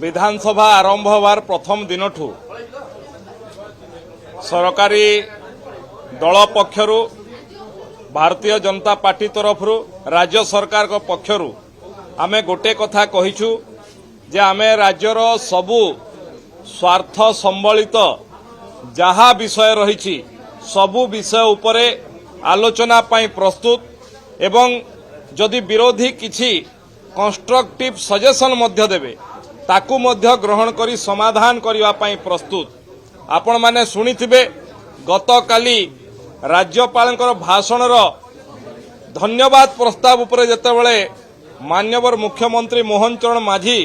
विधानसभा आरंभ होवार प्रथम दिन सरकारी दल पक्षरु भारतीय जनता पार्टी तरफ राज्य सरकार पक्षरु आमे गोटे कथा कहिछु जे आमे राज्यर सबु स्वार्थ संबलित जहा विषय रही सबु विषय उपरे आलोचना पाई प्रस्तुत एवं जदि विरोधी किछि कंस्ट्रक्टिव सजेशन मध्य देबे ताकू मध्य ग्रहण करी समाधान करबा पाई प्रस्तुत। आपण माने सुनिथिबे गतकाली राज्यपालकर भाषणर धन्यवाद प्रस्ताव उपरे जेतेबेले माननीय मुख्यमंत्री मोहन चरण माझी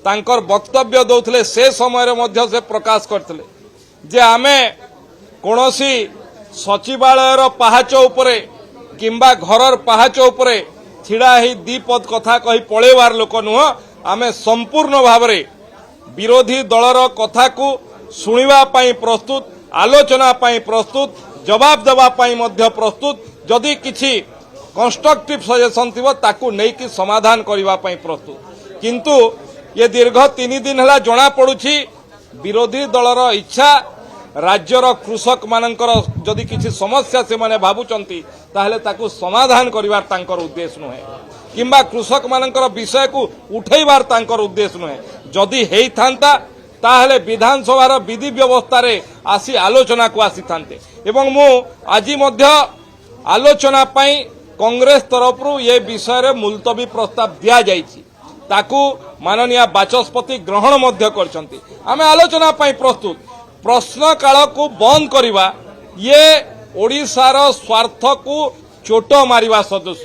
तांकर वक्तव्य दौथले से समय मध्य से प्रकाश करथिले जे आमे कोनोसी सचिवालयर पहाच उपरे किंबा घरर पहाच उपरे छिड़ा ही दीपद कथा कही पळेवार लोक नुह आमे संपूर्ण भावरे विरोधी दलर कथा को सुनिबा पाई प्रस्तुत आलोचना पाई प्रस्तुत जवाब देबा पाई मध्य प्रस्तुत जदि किछि कंस्ट्रक्टिव सजेशन थिबो ताकू नेकी समाधान करबा पाई प्रस्तुत। किंतु ये दीर्घ 3 दिन हला जणा पडुछि विरोधी दलर इच्छा राज्यर कृषक मानकर जदि किछि समस्या से माने भाबुचंती ताहले ताकू समाधान करिवार तांकर उद्देश्य नुहे किंबा कृषक मानकर विषय को उठैबार तांकर उद्देश्य नुहे। जदि हेई थांता ताहले विधानसभार विधि व्यवस्था रे आसी आलोचना को आसी थांते एवं मु आजि मध्य आलोचना पाई कांग्रेस तरफरु ये विषय रे मुलतवी प्रस्ताव दिया जायछि ताकू माननीय बाचस्पति ग्रहण मध्य करछंती। आमे आलोचना पाई प्रस्तुत प्रश्न काल को बंद करिबा ये ओडिशार स्वार्थ को चोट मारिबा सदृश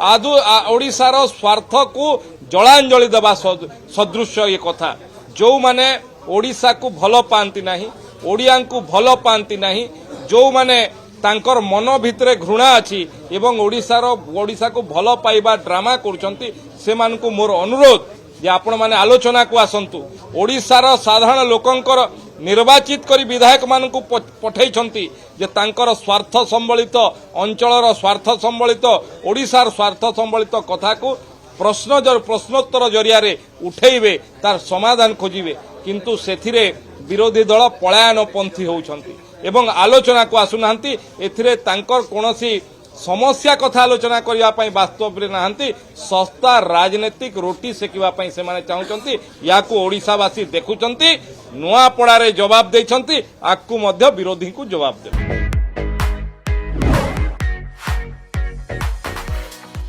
आदु ओडिशार स्वार्थ को जलांजलि देबा सदृश ये कथा जो माने ओडिशा को भल पांती नाही ओडिया को भल पांती नाही जो माने तांकर मन भितरे घृणा अछि एवं ओडिशा को भल पाइबा ड्रामा करूछंती से मान को मोर अनुरोध जे आपण माने आलोचना को आसंतु ओडिशार साधारण लोकंकर निर्वाचित करी विधायक मान को पठाइछंती जे तांकर स्वार्थ संबलित अंचलर स्वार्थ संबलित ओडिशार स्वार्थ संबलित कथा को प्रश्नोत्तर जरिया रे उठेइबे तार समाधान खोजिबे किंतु सेथिरे विरोधी दल पलायनपंथी होउछंती एवं आलोचना को आसुनांती एथिरे तांकर कोनोसी समस्या कथा आलोचना करबा पई वास्तव रे नाहंती सस्ता राजनीतिक रोटी सेकिबा पई से माने चाहुचंती याकू ओडिशावासी देखुचंती नुआपड़ा रे जवाब देइछंती आकू मध्य विरोधी को जवाब देबे।